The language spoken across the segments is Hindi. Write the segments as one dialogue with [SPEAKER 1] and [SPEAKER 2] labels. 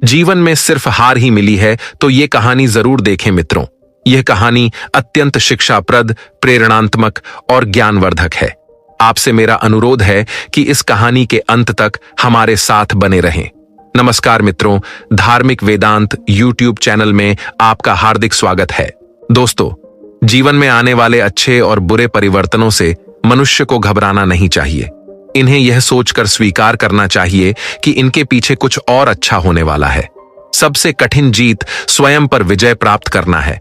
[SPEAKER 1] जीवन में सिर्फ हार ही मिली है तो ये कहानी जरूर देखें मित्रों। यह कहानी अत्यंत शिक्षाप्रद, प्रेरणात्मक और ज्ञानवर्धक है। आपसे मेरा अनुरोध है कि इस कहानी के अंत तक हमारे साथ बने रहें। नमस्कार मित्रों, धार्मिक वेदांत यूट्यूब चैनल में आपका हार्दिक स्वागत है। दोस्तों, जीवन में आने वाले अच्छे और बुरे परिवर्तनों से मनुष्य को घबराना नहीं चाहिए। इन्हें यह सोचकर स्वीकार करना चाहिए कि इनके पीछे कुछ और अच्छा होने वाला है। सबसे कठिन जीत स्वयं पर विजय प्राप्त करना है,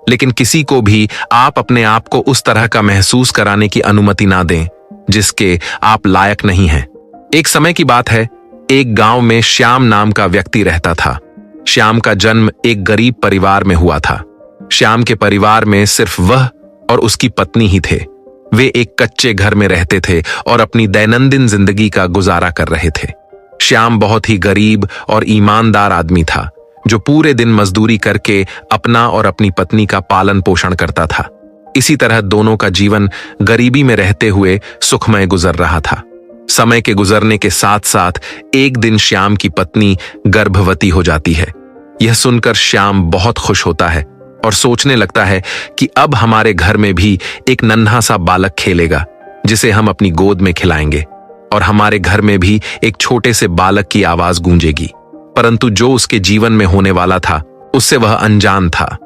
[SPEAKER 1] लेकिन किसी को भी आप अपने आप को उस तरह का महसूस कराने की अनुमति ना दें जिसके आप लायक नहीं हैं। एक समय की बात है, एक गांव में श्याम नाम का व्यक्ति रहता था। श्याम का जन्म एक गरीब परिवार में हुआ था। श्याम के परिवार में सिर्फ वह और उसकी पत्नी ही थे। वे एक कच्चे घर में रहते थे और अपनी दैनंदिन जिंदगी का गुजारा कर रहे थे। श्याम बहुत ही गरीब और ईमानदार आदमी था, जो पूरे दिन मजदूरी करके अपना और अपनी पत्नी का पालन पोषण करता था। इसी तरह दोनों का जीवन गरीबी में रहते हुए सुखमय गुजर रहा था। समय के गुजरने के साथ साथ एक दिन श्याम की पत्नी गर्भवती हो जाती है। यह सुनकर श्याम बहुत खुश होता है और सोचने लगता है कि अब हमारे घर में भी एक नन्हा सा बालक खेलेगा जिसे हम अपनी गोद में खिलाएंगे, और हमारे घर में भी एक छोटे से बालक की आवाज गूंजेगी। परंतु जो उसके जीवन में होने वाला था उससे वह अनजान था।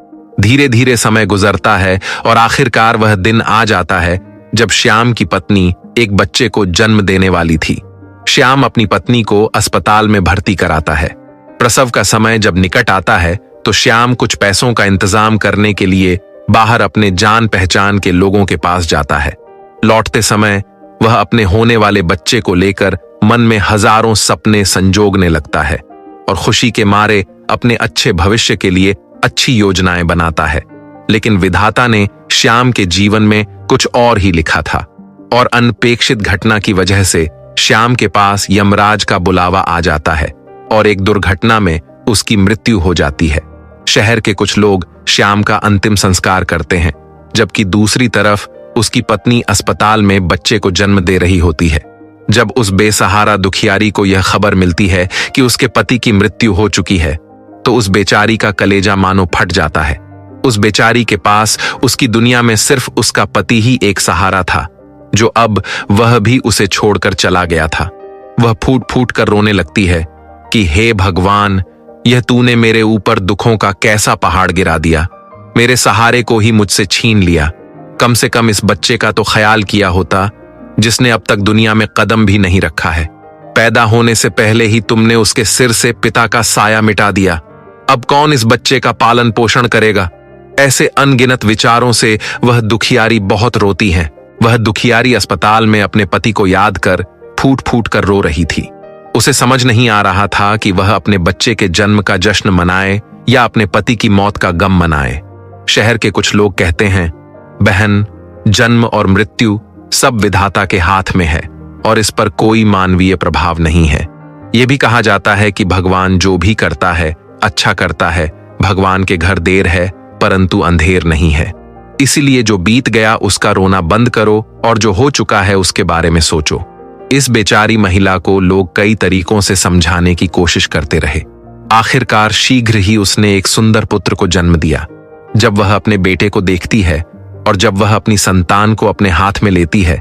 [SPEAKER 1] धीरे धीरे समय गुजरता है और आखिरकार वह दिन आ जाता है जब श्याम की पत्नी एक बच्चे को जन्म देने वाली थी। श्याम अपनी पत्नी को अस्पताल में भर्ती कराता है। प्रसव का समय जब निकट आता है तो श्याम कुछ पैसों का इंतजाम करने के लिए बाहर अपने जान पहचान के लोगों के पास जाता है। लौटते समय वह अपने होने वाले बच्चे को लेकर मन में हजारों सपने संजोगने लगता है और खुशी के मारे अपने अच्छे भविष्य के लिए अच्छी योजनाएं बनाता है। लेकिन विधाता ने श्याम के जीवन में कुछ और ही लिखा था, और अनपेक्षित घटना की वजह से श्याम के पास यमराज का बुलावा आ जाता है और एक दुर्घटना में उसकी मृत्यु हो जाती है। शहर के कुछ लोग श्याम का अंतिम संस्कार करते हैं, जबकि दूसरी तरफ उसकी पत्नी अस्पताल में बच्चे को जन्म दे रही होती है। जब उस बेसहारा दुखियारी को यह खबर मिलती है कि उसके पति की मृत्यु हो चुकी है, तो उस बेचारी का कलेजा मानो फट जाता है। उस बेचारी के पास उसकी दुनिया में सिर्फ उसका पति ही एक सहारा था, जो अब वह भी उसे छोड़कर चला गया था। वह फूट फूट कर रोने लगती है कि हे भगवान, यह तूने मेरे ऊपर दुखों का कैसा पहाड़ गिरा दिया। मेरे सहारे को ही मुझसे छीन लिया। कम से कम इस बच्चे का तो ख्याल किया होता, जिसने अब तक दुनिया में कदम भी नहीं रखा है। पैदा होने से पहले ही तुमने उसके सिर से पिता का साया मिटा दिया। अब कौन इस बच्चे का पालन पोषण करेगा? ऐसे अनगिनत विचारों से वह दुखियारी बहुत रोती है। वह दुखियारी अस्पताल में अपने पति को याद कर फूट फूट कर रो रही थी। उसे समझ नहीं आ रहा था कि वह अपने बच्चे के जन्म का जश्न मनाए या अपने पति की मौत का गम मनाए। शहर के कुछ लोग कहते हैं, बहन, जन्म और मृत्यु सब विधाता के हाथ में है और इस पर कोई मानवीय प्रभाव नहीं है। यह भी कहा जाता है कि भगवान जो भी करता है अच्छा करता है। भगवान के घर देर है परंतु अंधेर नहीं है। इसीलिए जो बीत गया उसका रोना बंद करो और जो हो चुका है उसके बारे में सोचो। इस बेचारी महिला को लोग कई तरीकों से समझाने की कोशिश करते रहे। आखिरकार शीघ्र ही उसने एक सुंदर पुत्र को जन्म दिया। जब वह अपने बेटे को देखती है और जब वह अपनी संतान को अपने हाथ में लेती है,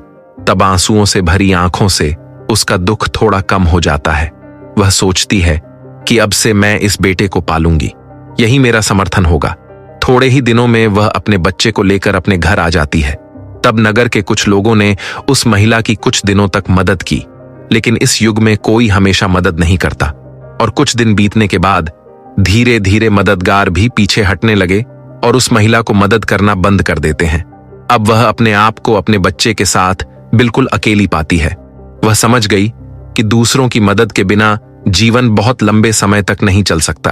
[SPEAKER 1] तब आंसुओं से भरी आंखों से उसका दुख थोड़ा कम हो जाता है। वह सोचती है कि अब से मैं इस बेटे को पालूंगी, यही मेरा समर्थन होगा। थोड़े ही दिनों में वह अपने बच्चे को लेकर अपने घर आ जाती है। तब नगर के कुछ लोगों ने उस महिला की कुछ दिनों तक मदद की, लेकिन इस युग में कोई हमेशा मदद नहीं करता, और कुछ दिन बीतने के बाद धीरे धीरे मददगार भी पीछे हटने लगे और उस महिला को मदद करना बंद कर देते हैं। अब वह अपने आप को अपने बच्चे के साथ बिल्कुल अकेली पाती है। वह समझ गई कि दूसरों की मदद के बिना जीवन बहुत लंबे समय तक नहीं चल सकता।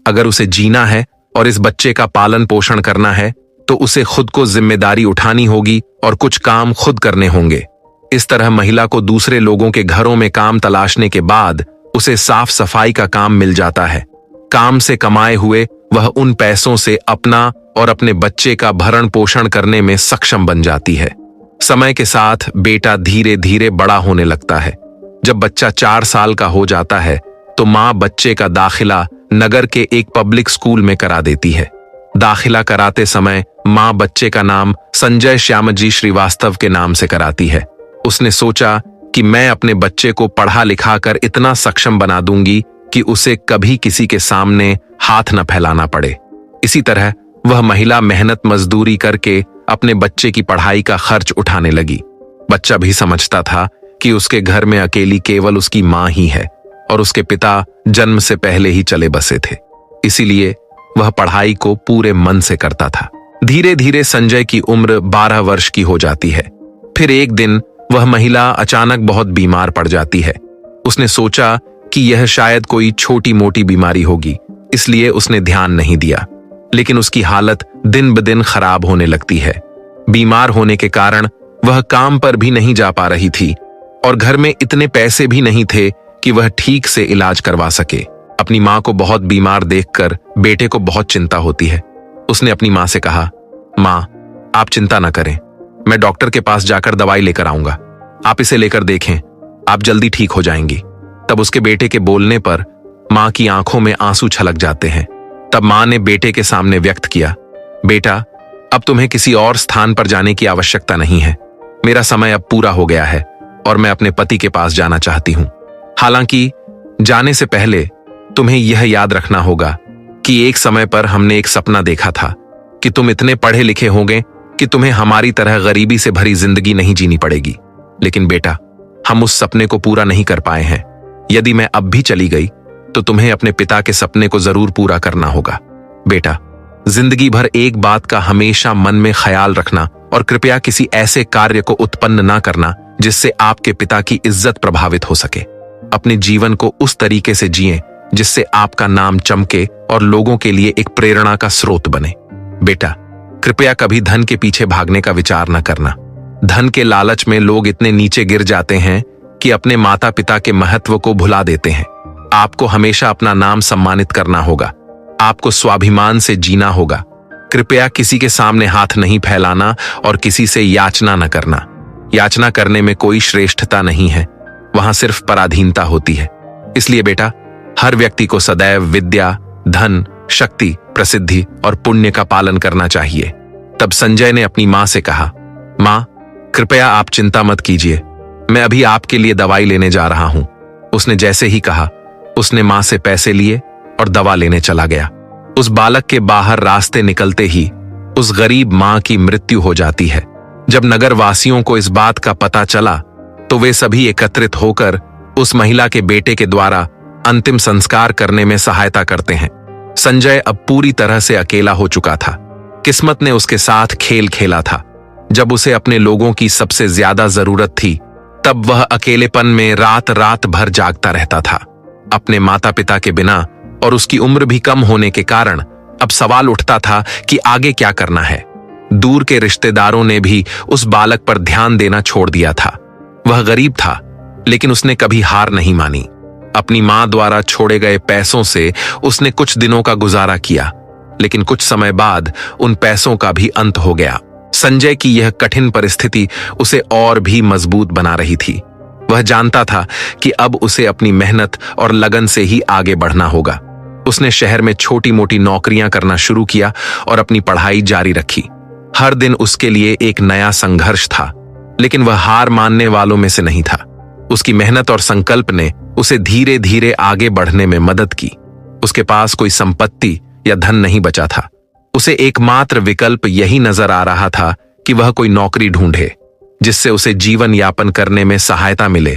[SPEAKER 1] अगर उसे जीना है और इस बच्चे का पालन पोषण करना है तो उसे खुद को जिम्मेदारी उठानी होगी और कुछ काम खुद करने होंगे। इस तरह महिला को दूसरे लोगों के घरों में काम तलाशने के बाद उसे साफ सफाई का काम मिल जाता है। काम से कमाए हुए वह उन पैसों से अपना और अपने बच्चे का भरण पोषण करने में सक्षम बन जाती है। समय के साथ बेटा धीरे धीरे बड़ा होने लगता है। जब बच्चा 4 साल का हो जाता है तो मां बच्चे का दाखिला नगर के एक पब्लिक स्कूल में करा देती है। दाखिला कराते समय मां बच्चे का नाम संजय श्यामजी श्रीवास्तव के नाम से कराती है। उसने सोचा कि मैं अपने बच्चे को पढ़ा लिखा कर इतना सक्षम बना दूंगी कि उसे कभी किसी के सामने हाथ न फैलाना पड़े। इसी तरह वह महिला मेहनत मजदूरी करके अपने बच्चे की पढ़ाई का खर्च उठाने लगी। बच्चा भी समझता था कि उसके घर में अकेली केवल उसकी मां ही है और उसके पिता जन्म से पहले ही चले बसे थे, इसीलिए वह पढ़ाई को पूरे मन से करता था। धीरे धीरे संजय की उम्र 12 वर्ष की हो जाती है। फिर एक दिन वह महिला अचानक बहुत बीमार पड़ जाती है। उसने सोचा कि यह शायद कोई छोटी मोटी बीमारी होगी, इसलिए उसने ध्यान नहीं दिया। लेकिन उसकी हालत दिन ब दिन खराब होने लगती है। बीमार होने के कारण वह काम पर भी नहीं जा पा रही थी और घर में इतने पैसे भी नहीं थे कि वह ठीक से इलाज करवा सके। अपनी मां को बहुत बीमार देखकर बेटे को बहुत चिंता होती है। उसने अपनी मां से कहा, मां, आप चिंता न करें, मैं डॉक्टर के पास जाकर दवाई लेकर आऊंगा, आप इसे लेकर देखें, आप जल्दी ठीक हो जाएंगी। तब उसके बेटे के बोलने पर मां की आंखों में आंसू छलक जाते हैं। तब मां ने बेटे के सामने व्यक्त किया, बेटा, अब तुम्हें किसी और स्थान पर जाने की आवश्यकता नहीं है। मेरा समय अब पूरा हो गया है और मैं अपने पति के पास जाना चाहती हूं। हालांकि जाने से पहले तुम्हें यह याद रखना होगा कि एक समय पर हमने एक सपना देखा था कि तुम इतने पढ़े लिखे होंगे कि तुम्हें हमारी तरह गरीबी से भरी जिंदगी नहीं जीनी पड़ेगी। लेकिन बेटा, हम उस सपने को पूरा नहीं कर पाए हैं। यदि मैं अब भी चली गई तो तुम्हें अपने पिता के सपने को जरूर पूरा करना होगा। बेटा, जिंदगी भर एक बात का हमेशा मन में ख्याल रखना और कृपया किसी ऐसे कार्य को उत्पन्न ना करना जिससे आपके पिता की इज्जत प्रभावित हो सके। अपने जीवन को उस तरीके से जिएं जिससे आपका नाम चमके और लोगों के लिए एक प्रेरणा का स्रोत बने। बेटा, कृपया कभी धन के पीछे भागने का विचार न करना। धन के लालच में लोग इतने नीचे गिर जाते हैं कि अपने माता पिता के महत्व को भुला देते हैं। आपको हमेशा अपना नाम सम्मानित करना होगा। आपको स्वाभिमान से जीना होगा। कृपया किसी के सामने हाथ नहीं फैलाना और किसी से याचना न करना। याचना करने में कोई श्रेष्ठता नहीं है, वहां सिर्फ पराधीनता होती है। इसलिए बेटा, हर व्यक्ति को सदैव विद्या, धन, शक्ति, प्रसिद्धि और पुण्य का पालन करना चाहिए। तब संजय ने अपनी मां से कहा, मां, कृपया आप चिंता मत कीजिए, मैं अभी आपके लिए दवाई लेने जा रहा हूं। उसने जैसे ही कहा, उसने मां से पैसे लिए और दवा लेने चला गया। उस बालक के बाहर रास्ते निकलते ही उस गरीब मां की मृत्यु हो जाती है। जब नगर वासियों को इस बात का पता चला तो वे सभी एकत्रित होकर उस महिला के बेटे के द्वारा अंतिम संस्कार करने में सहायता करते हैं। संजय अब पूरी तरह से अकेला हो चुका था। किस्मत ने उसके साथ खेल खेला था। जब उसे अपने लोगों की सबसे ज्यादा जरूरत थी, तब वह अकेलेपन में रात रात भर जागता रहता था। अपने माता पिता के बिना और उसकी उम्र भी कम होने के कारण अब सवाल उठता था कि आगे क्या करना है। दूर के रिश्तेदारों ने भी उस बालक पर ध्यान देना छोड़ दिया था। वह गरीब था, लेकिन उसने कभी हार नहीं मानी। अपनी मां द्वारा छोड़े गए पैसों से उसने कुछ दिनों का गुजारा किया, लेकिन कुछ समय बाद उन पैसों का भी अंत हो गया। संजय की यह कठिन परिस्थिति उसे और भी मजबूत बना रही थी। वह जानता था कि अब उसे अपनी मेहनत और लगन से ही आगे बढ़ना होगा। उसने शहर में छोटी मोटी नौकरियां करना शुरू किया और अपनी पढ़ाई जारी रखी। हर दिन उसके लिए एक नया संघर्ष था, लेकिन वह हार मानने वालों में से नहीं था। उसकी मेहनत और संकल्प ने उसे धीरे धीरे आगे बढ़ने में मदद की। उसके पास कोई संपत्ति या धन नहीं बचा था। उसे एकमात्र विकल्प यही नजर आ रहा था कि वह कोई नौकरी ढूंढे जिससे उसे जीवन यापन करने में सहायता मिले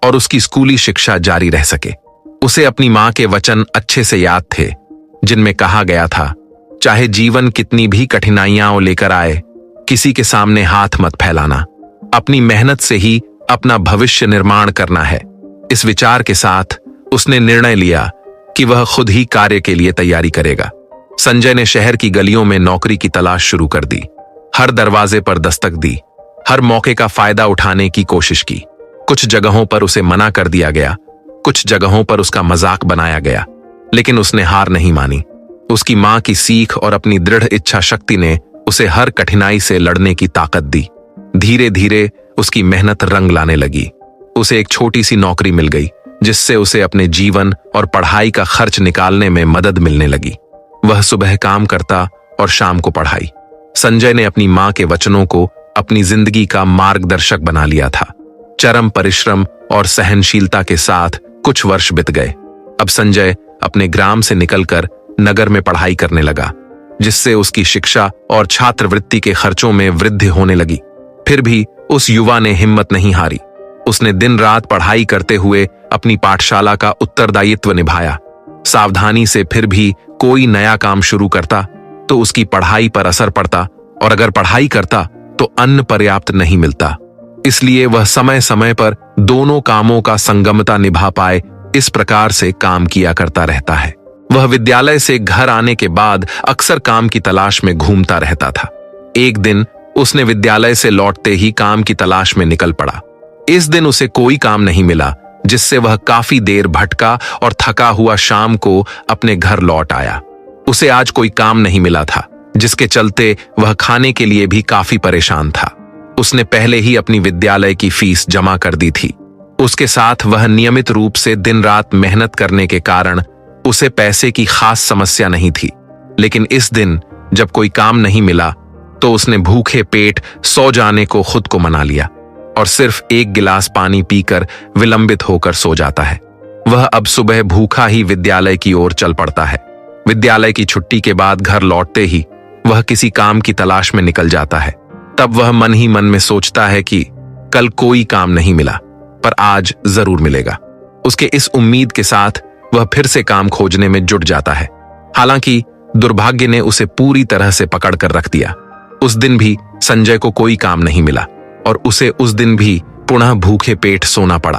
[SPEAKER 1] और उसकी स्कूली शिक्षा जारी रह सके। उसे अपनी मां के वचन अच्छे से याद थे, जिनमें कहा गया था, चाहे जीवन कितनी भी कठिनाइयां लेकर आए, किसी के सामने हाथ मत फैलाना। अपनी मेहनत से ही अपना भविष्य निर्माण करना है। इस विचार के साथ उसने निर्णय लिया कि वह खुद ही कार्य के लिए तैयारी करेगा। संजय ने शहर की गलियों में नौकरी की तलाश शुरू कर दी। हर दरवाजे पर दस्तक दी, हर मौके का फायदा उठाने की कोशिश की। कुछ जगहों पर उसे मना कर दिया गया, कुछ जगहों पर उसका मजाक बनाया गया, लेकिन उसने हार नहीं मानी। उसकी मां की सीख और अपनी दृढ़ इच्छा शक्ति ने उसे हर कठिनाई से लड़ने की ताकत दी। धीरे धीरे उसकी मेहनत रंग लाने लगी। उसे एक छोटी सी नौकरी मिल गई जिससे उसे अपने जीवन और पढ़ाई का खर्च निकालने में मदद मिलने लगी। वह सुबह काम करता और शाम को पढ़ाई। संजय ने अपनी मां के वचनों को अपनी जिंदगी का मार्गदर्शक बना लिया था। चरम परिश्रम और सहनशीलता के साथ कुछ वर्ष बीत गए। अब संजय अपने ग्राम से निकलकर नगर में पढ़ाई करने लगा, जिससे उसकी शिक्षा और छात्रवृत्ति के खर्चों में वृद्धि होने लगी। फिर भी उस युवा ने हिम्मत नहीं हारी। उसने दिन रात पढ़ाई करते हुए अपनी पाठशाला का उत्तरदायित्व निभाया। सावधानी से फिर भी कोई नया काम शुरू करता तो उसकी पढ़ाई पर असर पड़ता, और अगर पढ़ाई करता तो अन्न पर्याप्त नहीं मिलता। इसलिए वह समय समय पर दोनों कामों का संगमता निभा पाए, इस प्रकार से काम किया करता रहता है। वह विद्यालय से घर आने के बाद अक्सर काम की तलाश में घूमता रहता था। एक दिन उसने विद्यालय से लौटते ही काम की तलाश में निकल पड़ा। इस दिन उसे कोई काम नहीं मिला, जिससे वह काफी देर भटका और थका हुआ शाम को अपने घर लौट आया। उसे आज कोई काम नहीं मिला था, जिसके चलते वह खाने के लिए भी काफी परेशान था। उसने पहले ही अपनी विद्यालय की फीस जमा कर दी थी। उसके साथ वह नियमित रूप से दिन रात मेहनत करने के कारण उसे पैसे की खास समस्या नहीं थी। लेकिन इस दिन जब कोई काम नहीं मिला तो उसने भूखे पेट सो जाने को खुद को मना लिया और सिर्फ एक गिलास पानी पीकर विलंबित होकर सो जाता है। वह अब सुबह भूखा ही विद्यालय की ओर चल पड़ता है। विद्यालय की छुट्टी के बाद घर लौटते ही वह किसी काम की तलाश में निकल जाता है। तब वह मन ही मन में सोचता है कि कल कोई काम नहीं मिला, पर आज जरूर मिलेगा। उसके इस उम्मीद के साथ वह फिर से काम खोजने में जुट जाता है। हालांकि दुर्भाग्य ने उसे पूरी तरह से पकड़ कर रख दिया। उस दिन भी संजय को कोई काम नहीं मिला और उसे उस दिन भी पुनः भूखे पेट सोना पड़ा।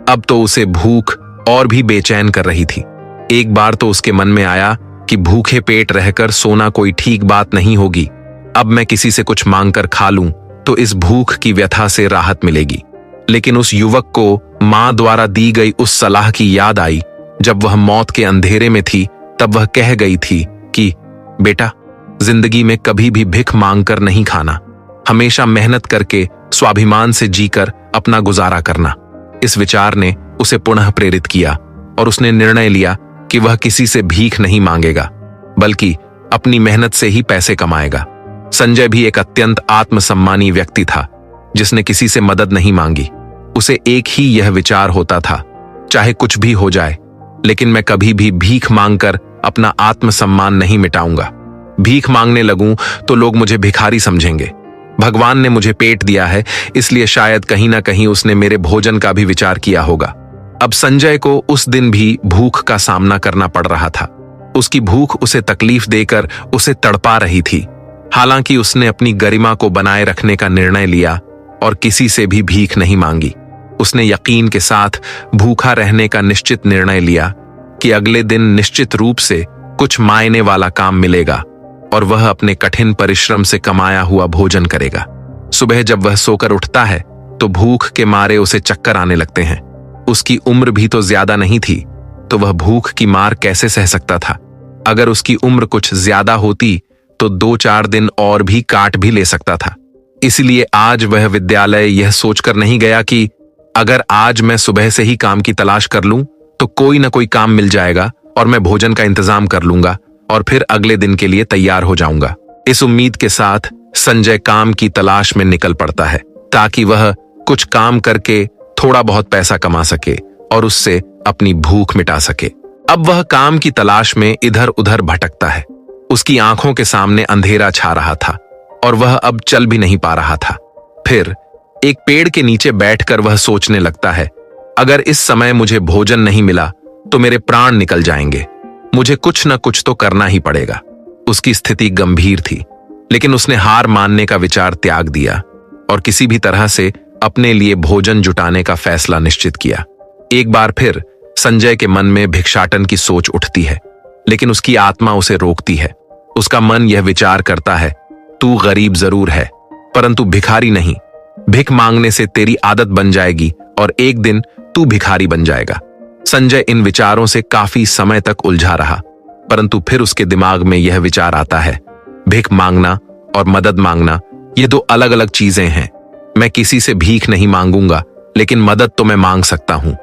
[SPEAKER 1] अब तो उसे भूख और भी बेचैन कर रही थी। एक बार तो उसके मन में आया कि भूखे पेट रहकर सोना कोई ठीक बात नहीं होगी। अब मैं किसी से कुछ मांगकर खा लूं तो इस भूख की व्यथा से राहत मिलेगी। लेकिन उस युवक को मां द्वारा दी गई उस सलाह की याद आई। जब वह मौत के अंधेरे में थी तब वह कह गई थी कि बेटा, जिंदगी में कभी भी भिख मांगकर नहीं खाना, हमेशा मेहनत करके स्वाभिमान से जीकर अपना गुजारा करना। इस विचार ने उसे पुनः प्रेरित किया और उसने निर्णय लिया कि वह किसी से भीख नहीं मांगेगा, बल्कि अपनी मेहनत से ही पैसे कमाएगा। संजय भी एक अत्यंत आत्मसम्मानी व्यक्ति था, जिसने किसी से मदद नहीं मांगी। उसे एक ही यह विचार होता था, चाहे कुछ भी हो जाए, लेकिन मैं कभी भी भीख मांगकर अपना आत्मसम्मान नहीं मिटाऊंगा। भीख मांगने लगूं तो लोग मुझे भिखारी समझेंगे। भगवान ने मुझे पेट दिया है, इसलिए शायद कहीं ना कहीं उसने मेरे भोजन का भी विचार किया होगा। अब संजय को उस दिन भी भूख का सामना करना पड़ रहा था। उसकी भूख उसे तकलीफ देकर उसे तड़पा रही थी। हालांकि उसने अपनी गरिमा को बनाए रखने का निर्णय लिया और किसी से भी भीख नहीं मांगी। उसने यकीन के साथ भूखा रहने का निश्चित निर्णय लिया कि अगले दिन निश्चित रूप से कुछ मायने वाला काम मिलेगा और वह अपने कठिन परिश्रम से कमाया हुआ भोजन करेगा। सुबह जब वह सोकर उठता है तो भूख के मारे उसे चक्कर आने लगते हैं। उसकी उम्र भी तो ज्यादा नहीं थी, तो वह भूख की मार कैसे सह सकता था। अगर उसकी उम्र कुछ ज्यादा होती तो 2-4 दिन और भी काट भी ले सकता था। इसलिए आज वह विद्यालय यह सोचकर नहीं गया कि अगर आज मैं सुबह से ही काम की तलाश कर लूं तो कोई ना कोई काम मिल जाएगा और मैं भोजन का इंतजाम कर लूंगा और फिर अगले दिन के लिए तैयार हो जाऊंगा। इस उम्मीद के साथ संजय काम की तलाश में निकल पड़ता है, ताकि वह कुछ काम करके थोड़ा बहुत पैसा कमा सके और उससे अपनी भूख मिटा सके। अब वह काम की तलाश में इधर उधर भटकता है। उसकी आंखों के सामने अंधेरा छा रहा था और वह अब चल भी नहीं पा रहा था। फिर एक पेड़ के नीचे बैठकर वह सोचने लगता है, अगर इस समय मुझे भोजन नहीं मिला तो मेरे प्राण निकल जाएंगे। मुझे कुछ न कुछ तो करना ही पड़ेगा। उसकी स्थिति गंभीर थी, लेकिन उसने हार मानने का विचार त्याग दिया और किसी भी तरह से अपने लिए भोजन जुटाने का फैसला निश्चित किया। एक बार फिर संजय के मन में भिक्षाटन की सोच उठती है, लेकिन उसकी आत्मा उसे रोकती है। उसका मन यह विचार करता है, तू गरीब जरूर है, परंतु भिखारी नहीं। भिख मांगने से तेरी आदत बन जाएगी और एक दिन तू भिखारी बन जाएगा। संजय इन विचारों से काफी समय तक उलझा रहा, परंतु फिर उसके दिमाग में यह विचार आता है, भिख मांगना और मदद मांगना ये दो अलग अलग चीजें हैं। मैं किसी से भीख नहीं मांगूंगा, लेकिन मदद तो मैं मांग सकता हूं।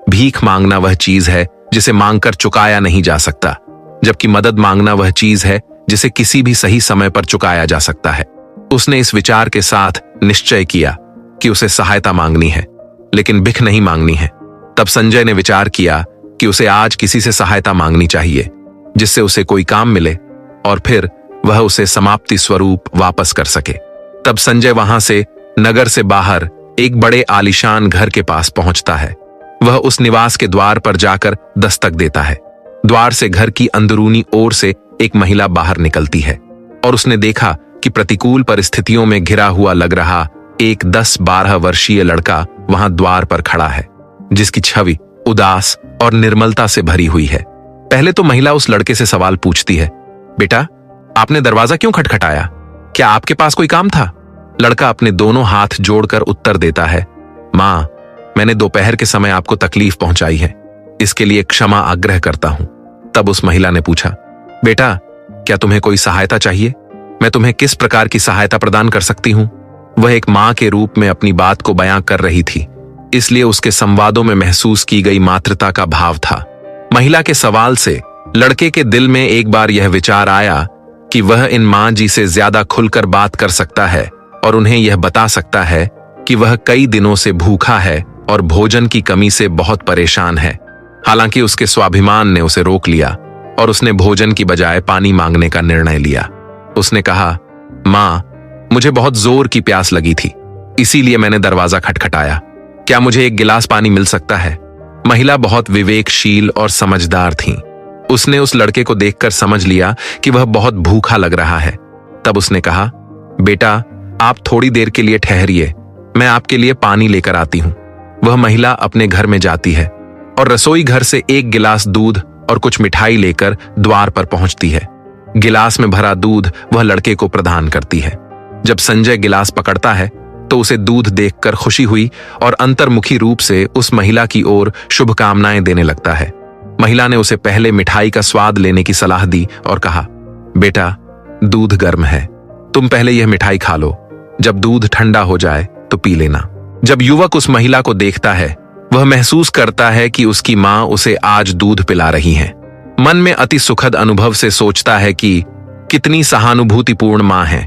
[SPEAKER 1] भीख मांगना वह चीज है जिसे मांगकर चुकाया नहीं जा सकता, जबकि मदद मांगना वह चीज है जिसे किसी भी सही समय पर चुकाया जा सकता है। उसने इस विचार के साथ निश्चय किया कि उसे सहायता मांगनी है, लेकिन भिख नहीं मांगनी है। तब संजय ने विचार किया कि उसे आज किसी से सहायता मांगनी चाहिए, जिससे उसे कोई काम मिले और फिर वह उसे समाप्ति स्वरूप वापस कर सके। तब संजय वहां से नगर से बाहर एक बड़े आलीशान घर के पास पहुंचता है। वह उस निवास के द्वार पर जाकर दस्तक देता है। द्वार से घर की अंदरूनी ओर से एक महिला बाहर निकलती है और उसने देखा कि प्रतिकूल परिस्थितियों में घिरा हुआ लग रहा एक 10-12 वर्षीय लड़का वहां द्वार पर खड़ा है, जिसकी छवि उदास और निर्मलता से भरी हुई है। पहले तो महिला उस लड़के से सवाल पूछती है, बेटा, आपने दरवाजा क्यों खटखटाया? क्या आपके पास कोई काम था? लड़का अपने दोनों हाथ जोड़कर उत्तर देता है, मां, मैंने दोपहर के समय आपको तकलीफ पहुंचाई है, इसके लिए क्षमा आग्रह करता हूं। तब उस महिला ने पूछा, बेटा, क्या तुम्हें कोई सहायता चाहिए? मैं तुम्हें किस प्रकार की सहायता प्रदान कर सकती हूं? वह एक मां के रूप में अपनी बात को बयां कर रही थी, इसलिए उसके संवादों में महसूस की गई मातृता का भाव था। महिला के सवाल से लड़के के दिल में एक बार यह विचार आया कि वह इन मां जी से ज्यादा खुलकर बात कर सकता है और उन्हें यह बता सकता है कि वह कई दिनों से भूखा है और भोजन की कमी से बहुत परेशान है। हालांकि उसके स्वाभिमान ने उसे रोक लिया और उसने भोजन की बजाय पानी मांगने का निर्णय लिया। उसने कहा, मां, मुझे बहुत जोर की प्यास लगी थी, इसीलिए मैंने दरवाजा खटखटाया। क्या मुझे एक गिलास पानी मिल सकता है? महिला बहुत विवेकशील और समझदार थी। उसने उस लड़के को देखकर समझ लिया कि वह बहुत भूखा लग रहा है। तब उसने कहा, बेटा, आप थोड़ी देर के लिए ठहरिए, मैं आपके लिए पानी लेकर आती हूं। वह महिला अपने घर में जाती है और रसोई घर से एक गिलास दूध और कुछ मिठाई लेकर द्वार पर पहुंचती है। गिलास में भरा दूध वह लड़के को प्रदान करती है। जब संजय गिलास पकड़ता है तो उसे दूध देखकर खुशी हुई और अंतर्मुखी रूप से उस महिला की ओर शुभकामनाएं देने लगता है। महिला ने उसे पहले मिठाई का स्वाद लेने की सलाह दी और कहा, बेटा, दूध गर्म है, तुम पहले यह मिठाई खा लो, जब दूध ठंडा हो जाए तो पी लेना। जब युवक उस महिला को देखता है, वह महसूस करता है कि उसकी मां उसे आज दूध पिला रही है। मन में अति सुखद अनुभव से सोचता है कि कितनी सहानुभूतिपूर्ण मां है।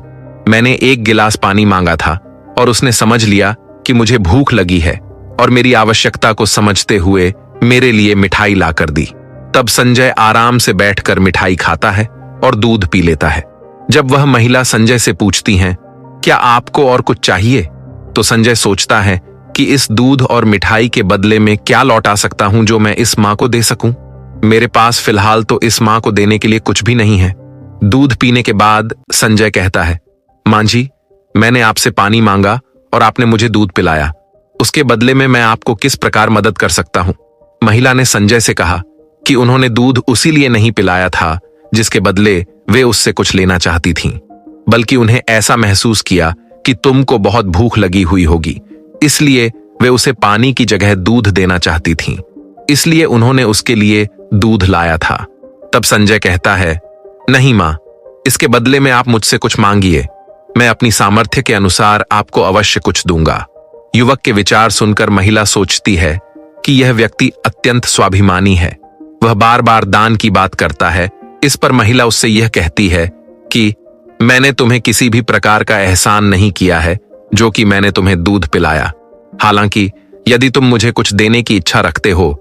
[SPEAKER 1] मैंने एक गिलास पानी मांगा था और उसने समझ लिया कि मुझे भूख लगी है और मेरी आवश्यकता को समझते हुए मेरे लिए मिठाई लाकर दी। तब संजय आराम से बैठकर मिठाई खाता है और दूध पी लेता है। जब वह महिला संजय से पूछती हैं, क्या आपको और कुछ चाहिए? तो संजय सोचता है कि इस दूध और मिठाई के बदले में क्या लौटा सकता हूं जो मैं इस मां को दे सकूं। मेरे पास फिलहाल तो इस मां को देने के लिए कुछ भी नहीं है। दूध पीने के बाद संजय कहता है, मां जी, मैंने आपसे पानी मांगा और आपने मुझे दूध पिलाया, उसके बदले में मैं आपको किस प्रकार मदद कर सकता हूं? महिला ने संजय से कहा कि उन्होंने दूध उसी लिए नहीं पिलाया था जिसके बदले वे उससे कुछ लेना चाहती थीं, बल्कि उन्हें ऐसा महसूस किया कि तुमको बहुत भूख लगी हुई होगी, इसलिए वे उसे पानी की जगह दूध देना चाहती थीं, इसलिए उन्होंने उसके लिए दूध लाया था। तब संजय कहता है, नहीं मां, इसके बदले में आप मुझसे कुछ मांगिए, मैं अपनी सामर्थ्य के अनुसार आपको अवश्य कुछ दूंगा। युवक के विचार सुनकर महिला सोचती है कि यह व्यक्ति अत्यंत स्वाभिमानी है, वह बार बार दान की बात करता है। इस पर महिला उससे यह कहती है कि मैंने तुम्हें किसी भी प्रकार का एहसान नहीं किया है जो कि मैंने तुम्हें दूध पिलाया। हालांकि यदि तुम मुझे कुछ देने की इच्छा रखते हो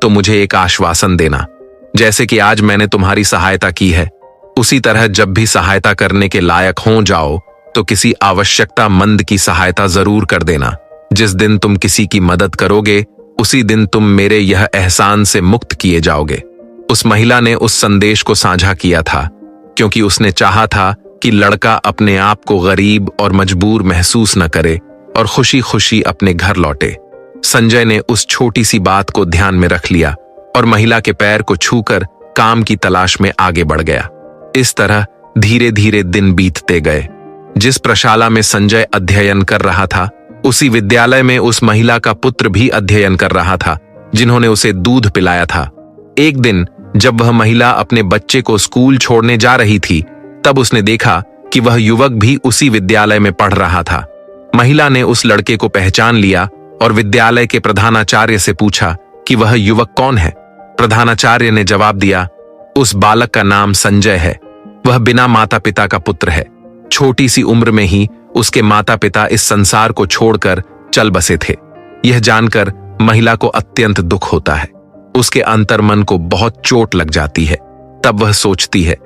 [SPEAKER 1] तो मुझे एक आश्वासन देना, जैसे कि आज मैंने तुम्हारी सहायता की है, उसी तरह जब भी सहायता करने के लायक हो जाओ तो किसी आवश्यकता मंद की सहायता जरूर कर देना। जिस दिन तुम किसी की मदद करोगे उसी दिन तुम मेरे यह एहसान से मुक्त किए जाओगे। उस महिला ने उस संदेश को साझा किया था क्योंकि उसने चाहा था कि लड़का अपने आप को गरीब और मजबूर महसूस न करे और खुशी खुशी अपने घर लौटे। संजय ने उस छोटी सी बात को ध्यान में रख लिया और महिला के पैर को छूकर काम की तलाश में आगे बढ़ गया। इस तरह धीरे धीरे दिन बीतते गए। जिस प्रशाला में संजय अध्ययन कर रहा था उसी विद्यालय में उस महिला का पुत्र भी अध्ययन कर रहा था जिन्होंने उसे दूध पिलाया था। एक दिन जब वह महिला अपने बच्चे को स्कूल छोड़ने जा रही थी तब उसने देखा कि वह युवक भी उसी विद्यालय में पढ़ रहा था। महिला ने उस लड़के को पहचान लिया और विद्यालय के प्रधानाचार्य से पूछा कि वह युवक कौन है। प्रधानाचार्य ने जवाब दिया, उस बालक का नाम संजय है। वह बिना माता पिता का पुत्र है। छोटी सी उम्र में ही उसके माता पिता इस संसार को छोड़कर चल बसे थे। यह जानकर महिला को अत्यंत दुख होता है। उसके अंतर्मन को बहुत चोट लग जाती है। तब वह सोचती है,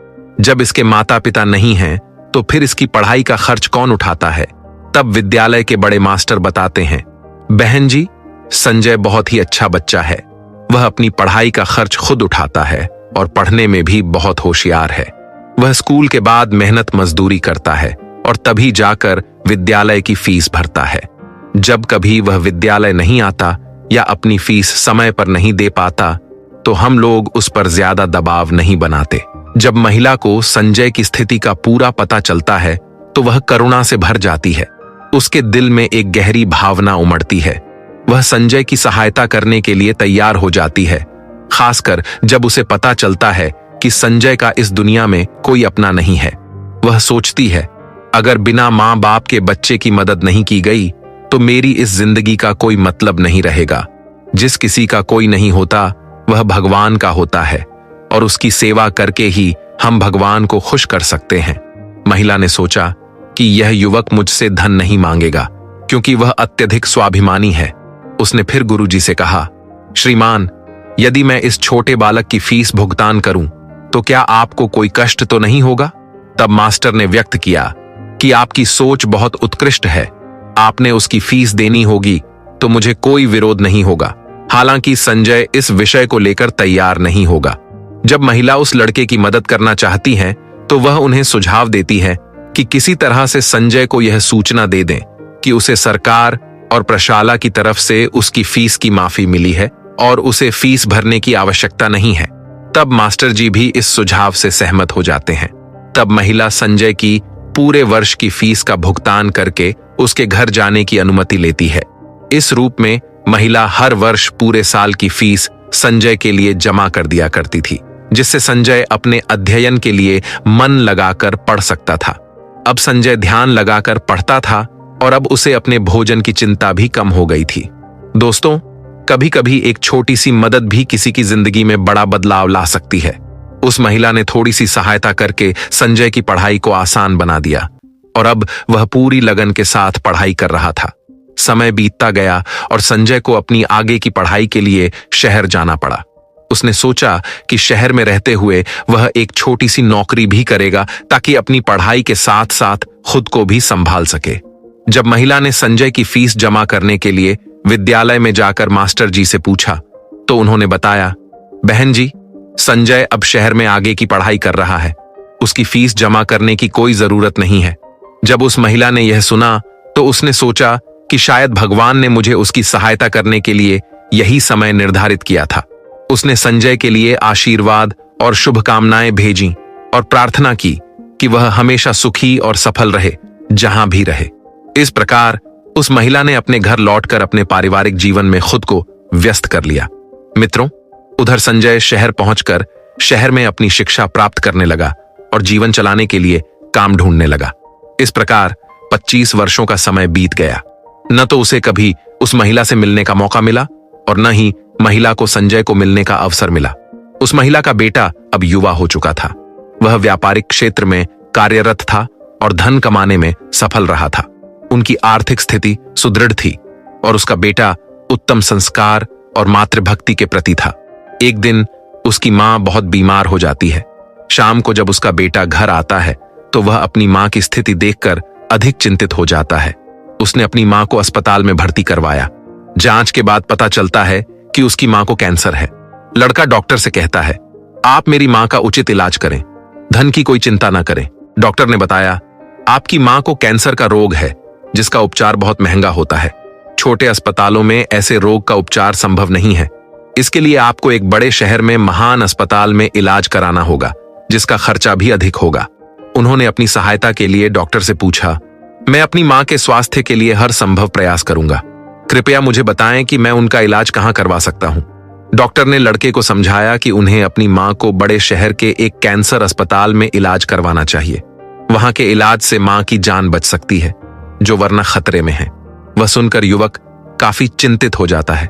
[SPEAKER 1] जब इसके माता पिता नहीं हैं तो फिर इसकी पढ़ाई का खर्च कौन उठाता है। तब विद्यालय के बड़े मास्टर बताते हैं, बहन जी, संजय बहुत ही अच्छा बच्चा है। वह अपनी पढ़ाई का खर्च खुद उठाता है और पढ़ने में भी बहुत होशियार है। वह स्कूल के बाद मेहनत मजदूरी करता है और तभी जाकर विद्यालय की फीस भरता है। जब कभी वह विद्यालय नहीं आता या अपनी फीस समय पर नहीं दे पाता तो हम लोग उस पर ज्यादा दबाव नहीं बनाते। जब महिला को संजय की स्थिति का पूरा पता चलता है तो वह करुणा से भर जाती है। उसके दिल में एक गहरी भावना उमड़ती है। वह संजय की सहायता करने के लिए तैयार हो जाती है, खासकर जब उसे पता चलता है कि संजय का इस दुनिया में कोई अपना नहीं है। वह सोचती है, अगर बिना मां बाप के बच्चे की मदद नहीं की गई तो मेरी इस जिंदगी का कोई मतलब नहीं रहेगा। जिस किसी का कोई नहीं होता वह भगवान का होता है और उसकी सेवा करके ही हम भगवान को खुश कर सकते हैं। महिला ने सोचा कि यह युवक मुझसे धन नहीं मांगेगा क्योंकि वह अत्यधिक स्वाभिमानी है। उसने फिर गुरुजी से कहा, श्रीमान, यदि मैं इस छोटे बालक की फीस भुगतान करूं तो क्या आपको कोई कष्ट तो नहीं होगा। तब मास्टर ने व्यक्त किया कि आपकी सोच बहुत उत्कृष्ट है। आपने उसकी फीस देनी होगी तो मुझे कोई विरोध नहीं होगा। हालांकि संजय इस विषय को लेकर तैयार नहीं होगा। जब महिला उस लड़के की मदद करना चाहती है तो वह उन्हें सुझाव देती है कि किसी तरह से संजय को यह सूचना दे दें कि उसे सरकार और प्रशाला की तरफ से उसकी फीस की माफी मिली है और उसे फीस भरने की आवश्यकता नहीं है। तब मास्टर जी भी इस सुझाव से सहमत हो जाते हैं। तब महिला संजय की पूरे वर्ष की फीस का भुगतान करके उसके घर जाने की अनुमति लेती है। इस रूप में महिला हर वर्ष पूरे साल की फीस संजय के लिए जमा कर दिया करती थी, जिससे संजय अपने अध्ययन के लिए मन लगाकर पढ़ सकता था। अब संजय ध्यान लगाकर पढ़ता था और अब उसे अपने भोजन की चिंता भी कम हो गई थी। दोस्तों, कभी कभी एक छोटी सी मदद भी किसी की जिंदगी में बड़ा बदलाव ला सकती है। उस महिला ने थोड़ी सी सहायता करके संजय की पढ़ाई को आसान बना दिया और अब वह पूरी लगन के साथ पढ़ाई कर रहा था। समय बीतता गया और संजय को अपनी आगे की पढ़ाई के लिए शहर जाना पड़ा। उसने सोचा कि शहर में रहते हुए वह एक छोटी सी नौकरी भी करेगा ताकि अपनी पढ़ाई के साथ साथ खुद को भी संभाल सके। जब महिला ने संजय की फीस जमा करने के लिए विद्यालय में जाकर मास्टर जी से पूछा तो उन्होंने बताया, बहन जी, संजय अब शहर में आगे की पढ़ाई कर रहा है। उसकी फीस जमा करने की कोई जरूरत नहीं है। जब उस महिला ने यह सुना तो उसने सोचा कि शायद भगवान ने मुझे उसकी सहायता करने के लिए यही समय निर्धारित किया था। उसने संजय के लिए आशीर्वाद और शुभकामनाएं भेजी और प्रार्थना की कि वह हमेशा सुखी और सफल रहे जहां भी रहे। इस प्रकार उस महिला ने अपने घर लौटकर अपने पारिवारिक जीवन में खुद को व्यस्त कर लिया। मित्रों, उधर संजय शहर पहुंचकर शहर में अपनी शिक्षा प्राप्त करने लगा और जीवन चलाने के लिए काम ढूंढने लगा। इस प्रकार 25 वर्षों का समय बीत गया। न तो उसे कभी उस महिला से मिलने का मौका मिला और न ही महिला को संजय को मिलने का अवसर मिला। उस महिला का बेटा अब युवा हो चुका था। वह व्यापारिक क्षेत्र में कार्यरत था और धन कमाने में सफल रहा था। उनकी आर्थिक स्थिति सुदृढ़ थी और उसका बेटा उत्तम संस्कार और मातृभक्ति के प्रति था। एक दिन उसकी मां बहुत बीमार हो जाती है। शाम को जब उसका बेटा घर आता है तो वह अपनी मां की स्थिति देखकर अधिक चिंतित हो जाता है। उसने अपनी मां को अस्पताल में भर्ती करवाया। जांच के बाद पता चलता है कि उसकी मां को कैंसर है। लड़का डॉक्टर से कहता है, आप मेरी मां का उचित इलाज करें, धन की कोई चिंता ना करें। डॉक्टर ने बताया, आपकी मां को कैंसर का रोग है जिसका उपचार बहुत महंगा होता है। छोटे अस्पतालों में ऐसे रोग का उपचार संभव नहीं है। इसके लिए आपको एक बड़े शहर में महान अस्पताल में इलाज कराना होगा जिसका खर्चा भी अधिक होगा। उन्होंने अपनी सहायता के लिए डॉक्टर से पूछा, मैं अपनी मां के स्वास्थ्य के लिए हर संभव प्रयास करूंगा। कृपया मुझे बताएं कि मैं उनका इलाज कहां करवा सकता हूं। डॉक्टर ने लड़के को समझाया कि उन्हें अपनी मां को बड़े शहर के एक कैंसर अस्पताल में इलाज करवाना चाहिए। वहां के इलाज से मां की जान बच सकती है जो वरना खतरे में है। वह सुनकर युवक काफी चिंतित हो जाता है।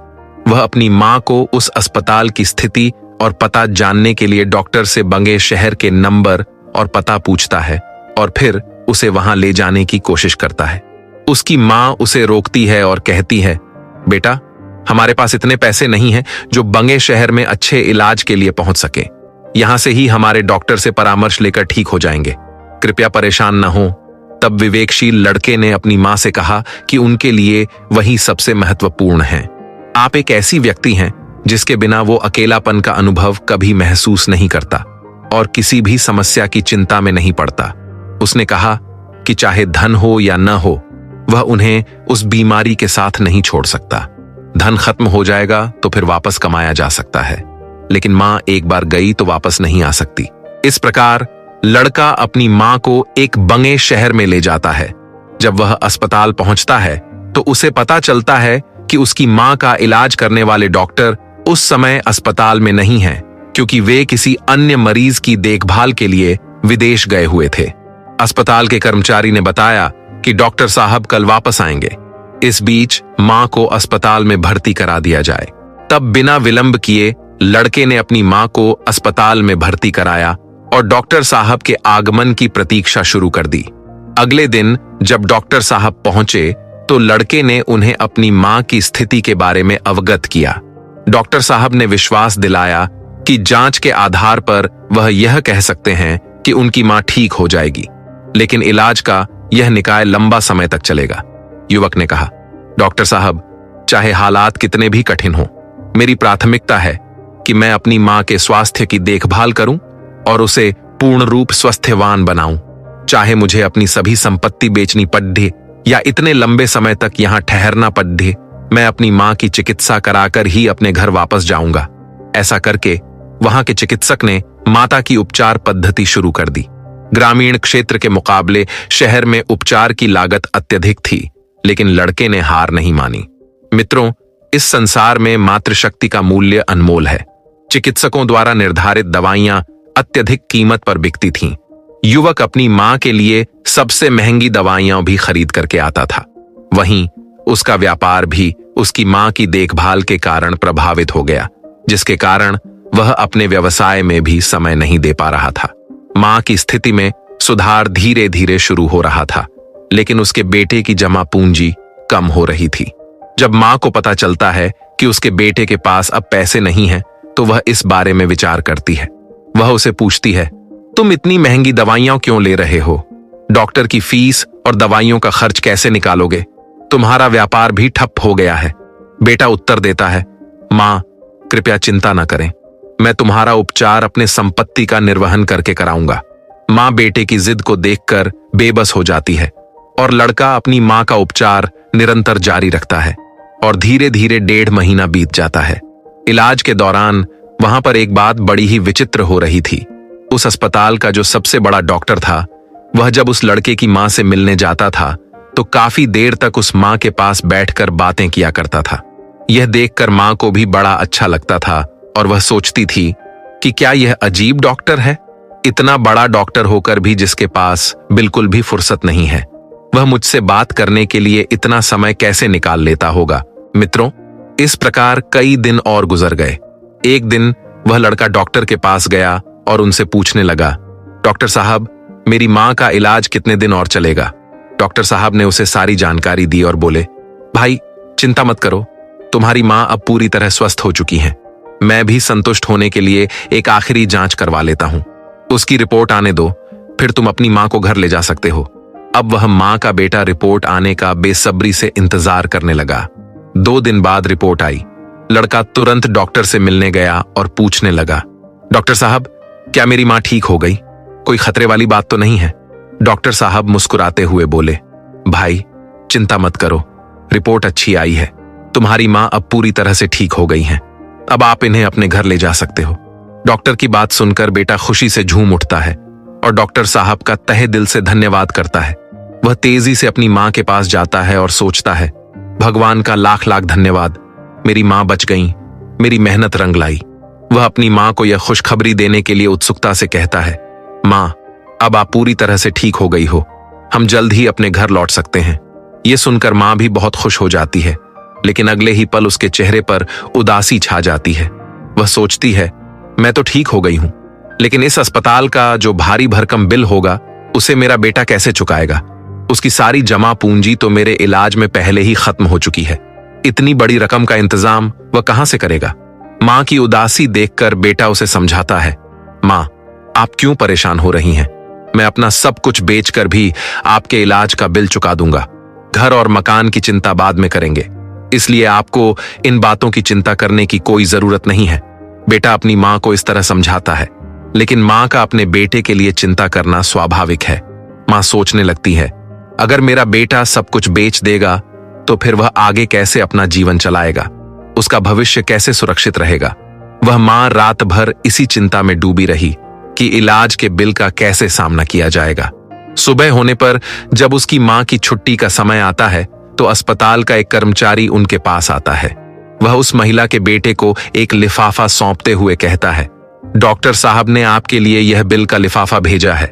[SPEAKER 1] वह अपनी मां को उस अस्पताल की स्थिति और पता जानने के लिए डॉक्टर से बंगे शहर के नंबर और पता पूछता है और फिर उसे वहां ले जाने की कोशिश करता है। उसकी मां उसे रोकती है और कहती है, बेटा, हमारे पास इतने पैसे नहीं हैं जो बंगे शहर में अच्छे इलाज के लिए पहुंच सके। यहां से ही हमारे डॉक्टर से परामर्श लेकर ठीक हो जाएंगे। कृपया परेशान न हो। तब विवेकशील लड़के ने अपनी मां से कहा कि उनके लिए वही सबसे महत्वपूर्ण है। आप एक ऐसी व्यक्ति हैं जिसके बिना वो अकेलापन का अनुभव कभी महसूस नहीं करता और किसी भी समस्या की चिंता में नहीं पड़ता। उसने कहा कि चाहे धन हो या न हो, वह उन्हें उस बीमारी के साथ नहीं छोड़ सकता। धन खत्म हो जाएगा तो फिर वापस कमाया जा सकता है, लेकिन मां एक बार गई तो वापस नहीं आ सकती। इस प्रकार लड़का अपनी मां को एक बंगे शहर में ले जाता है। जब वह अस्पताल पहुंचता है तो उसे पता चलता है कि उसकी मां का इलाज करने वाले डॉक्टर उस समय अस्पताल में नहीं हैं, क्योंकि वे किसी अन्य मरीज की देखभाल के लिए विदेश गए हुए थे। अस्पताल के कर्मचारी ने बताया कि डॉक्टर साहब कल वापस आएंगे। इस बीच मां को अस्पताल में भर्ती करा दिया जाए। तब बिना विलंब किए लड़के ने अपनी मां को अस्पताल में भर्ती कराया और डॉक्टर साहब के आगमन की प्रतीक्षा शुरू कर दी। अगले दिन जब डॉक्टर साहब पहुंचे तो लड़के ने उन्हें अपनी मां की स्थिति के बारे में अवगत किया। डॉक्टर साहब ने विश्वास दिलाया कि जांच के आधार पर वह यह कह सकते हैं कि उनकी मां ठीक हो जाएगी, लेकिन इलाज का यह निकाय लंबा समय तक चलेगा। युवक ने कहा, डॉक्टर साहब, चाहे हालात कितने भी कठिन हों, मेरी प्राथमिकता है कि मैं अपनी मां के स्वास्थ्य की देखभाल करूं और उसे पूर्ण रूप स्वस्थवान बनाऊं। चाहे मुझे अपनी सभी संपत्ति बेचनी पड़े या इतने लंबे समय तक यहां ठहरना पड़े, मैं अपनी मां की चिकित्सा कराकर ही अपने घर वापस जाऊंगा। ऐसा करके वहां के चिकित्सक ने माता की उपचार पद्धति शुरू कर दी। ग्रामीण क्षेत्र के मुकाबले शहर में उपचार की लागत अत्यधिक थी, लेकिन लड़के ने हार नहीं मानी। मित्रों, इस संसार में मातृशक्ति का मूल्य अनमोल है। चिकित्सकों द्वारा निर्धारित दवाइयां अत्यधिक कीमत पर बिकती थीं। युवक अपनी मां के लिए सबसे महंगी दवाइयां भी खरीद करके आता था। वहीं उसका व्यापार भी उसकी मां की देखभाल के कारण प्रभावित हो गया, जिसके कारण वह अपने व्यवसाय में भी समय नहीं दे पा रहा था। मां की स्थिति में सुधार धीरे धीरे शुरू हो रहा था, लेकिन उसके बेटे की जमा पूंजी कम हो रही थी। जब मां को पता चलता है कि उसके बेटे के पास अब पैसे नहीं हैं, तो वह इस बारे में विचार करती है। वह उसे पूछती है, तुम इतनी महंगी दवाइयां क्यों ले रहे हो? डॉक्टर की फीस और दवाइयों का खर्च कैसे निकालोगे? तुम्हारा व्यापार भी ठप हो गया है। बेटा उत्तर देता है, मां, कृपया चिंता न करें, मैं तुम्हारा उपचार अपने संपत्ति का निर्वहन करके कराऊंगा। मां बेटे की जिद को देखकर बेबस हो जाती है और लड़का अपनी मां का उपचार निरंतर जारी रखता है और धीरे धीरे 1.5 महीना बीत जाता है। इलाज के दौरान वहां पर एक बात बड़ी ही विचित्र हो रही थी। उस अस्पताल का जो सबसे बड़ा डॉक्टर था, वह जब उस लड़के की मां से मिलने जाता था तो काफी देर तक उस मां के पास बैठकर बातें किया करता था। यह देखकर मां को भी बड़ा अच्छा लगता था और वह सोचती थी कि क्या यह अजीब डॉक्टर है, इतना बड़ा डॉक्टर होकर भी जिसके पास बिल्कुल भी फुर्सत नहीं है। वह मुझसे बात करने के लिए इतना समय कैसे निकाल लेता होगा। मित्रों, इस प्रकार कई दिन और गुजर गए। एक दिन वह लड़का डॉक्टर के पास गया और उनसे पूछने लगा, डॉक्टर साहब, मेरी मां का इलाज कितने दिन और चलेगा? डॉक्टर साहब ने उसे सारी जानकारी दी और बोले, भाई चिंता मत करो, तुम्हारी मां अब पूरी तरह स्वस्थ हो चुकी हैं। मैं भी संतुष्ट होने के लिए एक आखिरी जांच करवा लेता हूं। उसकी रिपोर्ट आने दो, फिर तुम अपनी मां को घर ले जा सकते हो। अब वह मां का बेटा रिपोर्ट आने का बेसब्री से इंतजार करने लगा। 2 दिन बाद रिपोर्ट आई। लड़का तुरंत डॉक्टर से मिलने गया और पूछने लगा, डॉक्टर साहब, क्या मेरी मां ठीक हो गई? कोई खतरे वाली बात तो नहीं है? डॉक्टर साहब मुस्कुराते हुए बोले, भाई चिंता मत करो, रिपोर्ट अच्छी आई है। तुम्हारी मां अब पूरी तरह से ठीक हो गई हैं। अब आप इन्हें अपने घर ले जा सकते हो। डॉक्टर की बात सुनकर बेटा खुशी से झूम उठता है और डॉक्टर साहब का तहे दिल से धन्यवाद करता है। वह तेजी से अपनी मां के पास जाता है और सोचता है, भगवान का लाख लाख धन्यवाद, मेरी मां बच गई, मेरी मेहनत रंग लाई। वह अपनी मां को यह खुशखबरी देने के लिए उत्सुकता से कहता है, मां, अब आप पूरी तरह से ठीक हो गई हो, हम जल्द ही अपने घर लौट सकते हैं। यह सुनकर मां भी बहुत खुश हो जाती है लेकिन अगले ही पल उसके चेहरे पर उदासी छा जाती है। वह सोचती है, मैं तो ठीक हो गई हूं, लेकिन इस अस्पताल का जो भारी भरकम बिल होगा उसे मेरा बेटा कैसे चुकाएगा? उसकी सारी जमा पूंजी तो मेरे इलाज में पहले ही खत्म हो चुकी है। इतनी बड़ी रकम का इंतजाम वह कहां से करेगा? मां की उदासी देखकर बेटा उसे समझाता है, मां, आप क्यों परेशान हो रही हैं? मैं अपना सब कुछ बेचकर भी आपके इलाज का बिल चुका दूंगा। घर और मकान की चिंता बाद में करेंगे, इसलिए आपको इन बातों की चिंता करने की कोई जरूरत नहीं है। बेटा अपनी मां को इस तरह समझाता है, लेकिन मां का अपने बेटे के लिए चिंता करना स्वाभाविक है। मां सोचने लगती है, अगर मेरा बेटा सब कुछ बेच देगा तो फिर वह आगे कैसे अपना जीवन चलाएगा? उसका भविष्य कैसे सुरक्षित रहेगा? वह मां रात भर इसी चिंता में डूबी रही कि इलाज के बिल का कैसे सामना किया जाएगा। सुबह होने पर जब उसकी मां की छुट्टी का समय आता है तो अस्पताल का एक कर्मचारी उनके पास आता है। वह उस महिला के बेटे को एक लिफाफा सौंपते हुए कहता है, डॉक्टर साहब ने आपके लिए यह बिल का लिफाफा भेजा है,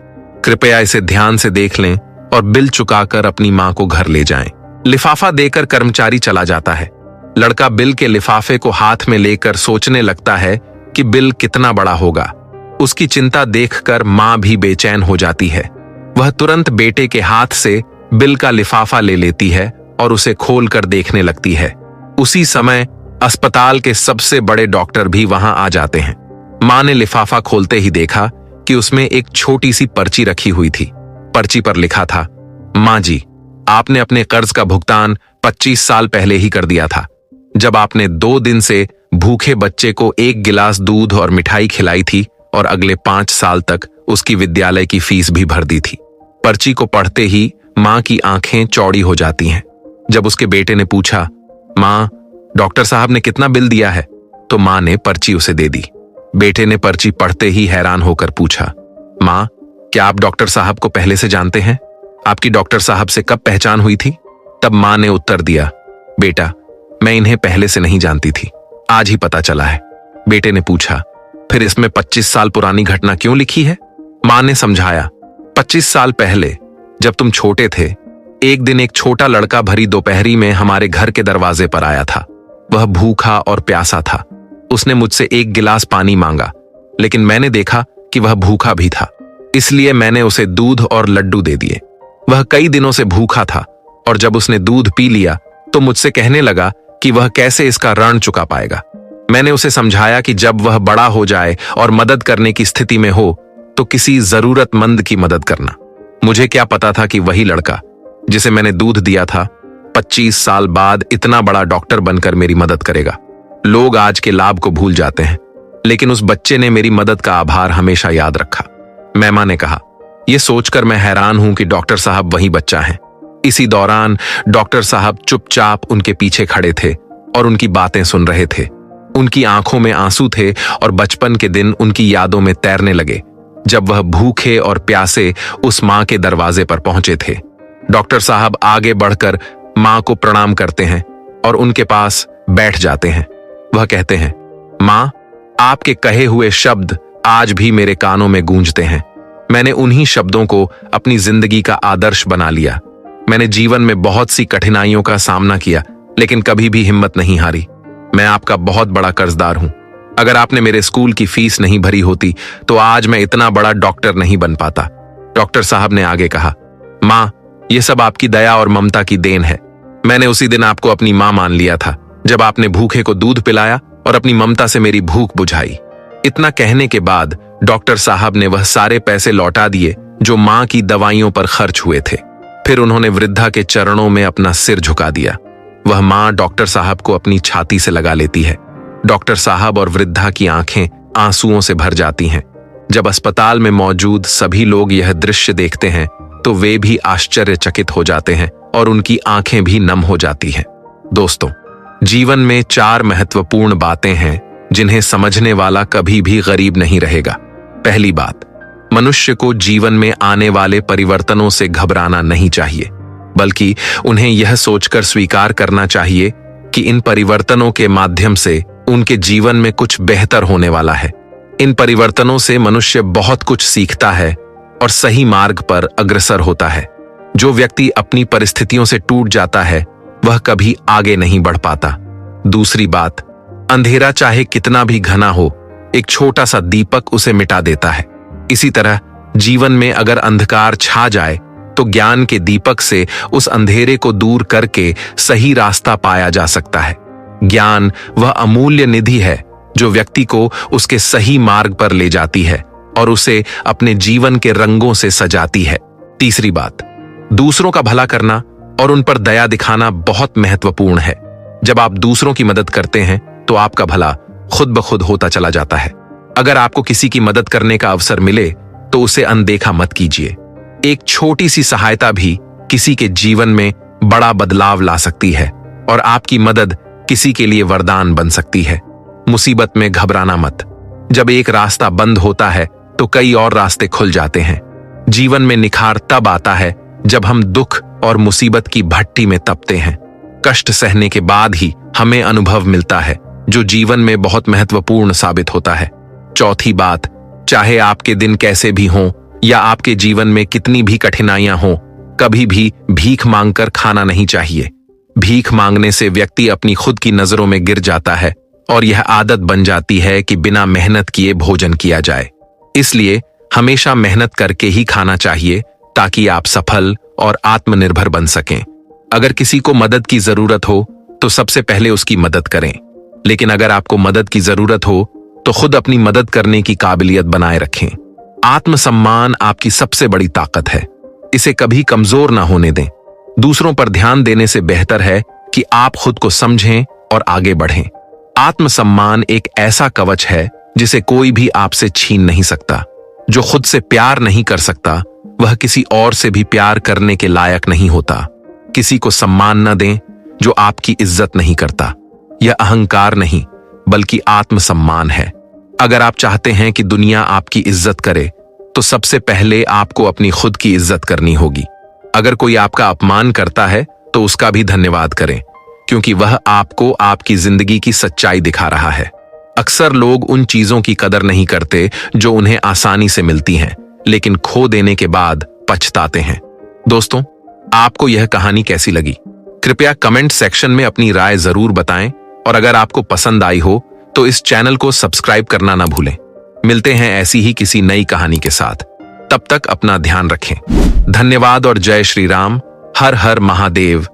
[SPEAKER 1] कृपया इसे ध्यान से देख लें और बिल चुकाकर अपनी मां को घर ले जाएं। लिफाफा देकर कर्मचारी चला जाता है। लड़का बिल के लिफाफे को हाथ में लेकर सोचने लगता है कि बिल कितना बड़ा होगा। उसकी चिंता देखकर मां भी बेचैन हो जाती है। वह तुरंत बेटे के हाथ से बिल का लिफाफा ले लेती है और उसे खोलकर देखने लगती है। उसी समय अस्पताल के सबसे बड़े डॉक्टर भी वहां आ जाते हैं। मां ने लिफाफा खोलते ही देखा कि उसमें एक छोटी सी पर्ची रखी हुई थी। पर्ची पर लिखा था, मां जी, आपने अपने कर्ज का भुगतान 25 साल पहले ही कर दिया था, जब आपने 2 दिन से भूखे बच्चे को 1 गिलास दूध और मिठाई खिलाई थी और अगले 5 साल तक उसकी विद्यालय की फीस भी भर दी थी। पर्ची को पढ़ते ही मां की आंखें चौड़ी हो जाती हैं। जब उसके बेटे ने पूछा, मां, डॉक्टर साहब ने कितना बिल दिया है? तो मां ने पर्ची उसे दे दी। बेटे ने पर्ची पढ़ते ही हैरान होकर पूछा, मां, क्या आप डॉक्टर साहब को पहले से जानते हैं? आपकी डॉक्टर साहब से कब पहचान हुई थी? तब मां ने उत्तर दिया, बेटा, मैं इन्हें पहले से नहीं जानती थी, आज ही पता चला है। बेटे ने पूछा, फिर इसमें 25 साल पुरानी घटना क्यों लिखी है? मां ने समझाया, 25 साल पहले जब तुम छोटे थे, एक दिन एक छोटा लड़का भरी दोपहरी में हमारे घर के दरवाजे पर आया था। वह भूखा और प्यासा था। उसने मुझसे 1 गिलास पानी मांगा, लेकिन मैंने देखा कि वह भूखा भी था, इसलिए मैंने उसे दूध और लड्डू दे दिए। वह कई दिनों से भूखा था और जब उसने दूध पी लिया तो मुझसे कहने लगा कि वह कैसे इसका ऋण चुका पाएगा। मैंने उसे समझाया कि जब वह बड़ा हो जाए और मदद करने की स्थिति में हो तो किसी जरूरतमंद की मदद करना। मुझे क्या पता था कि वही लड़का जिसे मैंने दूध दिया था 25 साल बाद इतना बड़ा डॉक्टर बनकर मेरी मदद करेगा। लोग आज के लाभ को भूल जाते हैं, लेकिन उस बच्चे ने मेरी मदद का आभार हमेशा याद रखा। मैमा ने कहा, यह सोचकर मैं हैरान हूं कि डॉक्टर साहब वही बच्चा है। इसी दौरान डॉक्टर साहब चुपचाप उनके पीछे खड़े थे और उनकी बातें सुन रहे थे। उनकी आंखों में आंसू थे और बचपन के दिन उनकी यादों में तैरने लगे, जब वह भूखे और प्यासे उस मां के दरवाजे पर पहुंचे थे। डॉक्टर साहब आगे बढ़कर मां को प्रणाम करते हैं और उनके पास बैठ जाते हैं। वह कहते हैं, मां, आपके कहे हुए शब्द आज भी मेरे कानों में गूंजते हैं। मैंने उन्हीं शब्दों को अपनी जिंदगी का आदर्श बना लिया। मैंने जीवन में बहुत सी कठिनाइयों का सामना किया, लेकिन कभी भी हिम्मत नहीं हारी। मैं आपका बहुत बड़ा कर्जदार हूं। अगर आपने मेरे स्कूल की फीस नहीं भरी होती तो आज मैं इतना बड़ा डॉक्टर नहीं बन पाता। डॉक्टर साहब ने आगे कहा, मां, यह सब आपकी दया और ममता की देन है। मैंने उसी दिन आपको अपनी मां मान लिया था, जब आपने भूखे को दूध पिलाया और अपनी ममता से मेरी भूख बुझाई। इतना कहने के बाद डॉक्टर साहब ने वह सारे पैसे लौटा दिए जो मां की दवाइयों पर खर्च हुए थे। फिर उन्होंने वृद्धा के चरणों में अपना सिर झुका दिया। वह मां डॉक्टर साहब को अपनी छाती से लगा लेती है। डॉक्टर साहब और वृद्धा की आंखें आंसुओं से भर जाती हैं। जब अस्पताल में मौजूद सभी लोग यह दृश्य देखते हैं तो वे भी आश्चर्यचकित हो जाते हैं और उनकी आंखें भी नम हो जाती हैं। दोस्तों, जीवन में 4 महत्वपूर्ण बातें हैं जिन्हें समझने वाला कभी भी गरीब नहीं रहेगा। पहली बात, मनुष्य को जीवन में आने वाले परिवर्तनों से घबराना नहीं चाहिए, बल्कि उन्हें यह सोचकर स्वीकार करना चाहिए कि इन परिवर्तनों के माध्यम से उनके जीवन में कुछ बेहतर होने वाला है। इन परिवर्तनों से मनुष्य बहुत कुछ सीखता है और सही मार्ग पर अग्रसर होता है। जो व्यक्ति अपनी परिस्थितियों से टूट जाता है वह कभी आगे नहीं बढ़ पाता। दूसरी बात, अंधेरा चाहे कितना भी घना हो, एक छोटा सा दीपक उसे मिटा देता है। इसी तरह जीवन में अगर अंधकार छा जाए तो ज्ञान के दीपक से उस अंधेरे को दूर करके सही रास्ता पाया जा सकता है। ज्ञान वह अमूल्य निधि है जो व्यक्ति को उसके सही मार्ग पर ले जाती है और उसे अपने जीवन के रंगों से सजाती है। तीसरी बात, दूसरों का भला करना और उन पर दया दिखाना बहुत महत्वपूर्ण है। जब आप दूसरों की मदद करते हैं तो आपका भला खुद ब खुद होता चला जाता है। अगर आपको किसी की मदद करने का अवसर मिले तो उसे अनदेखा मत कीजिए। एक छोटी सी सहायता भी किसी के जीवन में बड़ा बदलाव ला सकती है और आपकी मदद किसी के लिए वरदान बन सकती है। मुसीबत में घबराना मत। जब एक रास्ता बंद होता है तो कई और रास्ते खुल जाते हैं। जीवन में निखार तब आता है जब हम दुख और मुसीबत की भट्टी में तपते हैं। कष्ट सहने के बाद ही हमें अनुभव मिलता है जो जीवन में बहुत महत्वपूर्ण साबित होता है। चौथी बात, चाहे आपके दिन कैसे भी हों या आपके जीवन में कितनी भी कठिनाइयां हों, कभी भी भीख मांगकर खाना नहीं चाहिए। भीख मांगने से व्यक्ति अपनी खुद की नजरों में गिर जाता है और यह आदत बन जाती है कि बिना मेहनत किए भोजन किया जाए। इसलिए हमेशा मेहनत करके ही खाना चाहिए ताकि आप सफल और आत्मनिर्भर बन सकें। अगर किसी को मदद की जरूरत हो तो सबसे पहले उसकी मदद करें, लेकिन अगर आपको मदद की जरूरत हो तो खुद अपनी मदद करने की काबिलियत बनाए रखें। आत्मसम्मान आपकी सबसे बड़ी ताकत है, इसे कभी कमजोर ना होने दें। दूसरों पर ध्यान देने से बेहतर है कि आप खुद को समझें और आगे बढ़ें। आत्मसम्मान एक ऐसा कवच है जिसे कोई भी आपसे छीन नहीं सकता। जो खुद से प्यार नहीं कर सकता वह किसी और से भी प्यार करने के लायक नहीं होता। किसी को सम्मान न दें जो आपकी इज्जत नहीं करता। यह अहंकार नहीं बल्कि आत्मसम्मान है। अगर आप चाहते हैं कि दुनिया आपकी इज्जत करे तो सबसे पहले आपको अपनी खुद की इज्जत करनी होगी। अगर कोई आपका अपमान करता है तो उसका भी धन्यवाद करें, क्योंकि वह आपको आपकी जिंदगी की सच्चाई दिखा रहा है। अक्सर लोग उन चीजों की कदर नहीं करते जो उन्हें आसानी से मिलती हैं, लेकिन खो देने के बाद पछताते हैं। दोस्तों, आपको यह कहानी कैसी लगी? कृपया कमेंट सेक्शन में अपनी राय जरूर बताएं और अगर आपको पसंद आई हो तो इस चैनल को सब्सक्राइब करना ना भूलें। मिलते हैं ऐसी ही किसी नई कहानी के साथ। तब तक अपना ध्यान रखें। धन्यवाद और जय श्री राम। हर हर महादेव।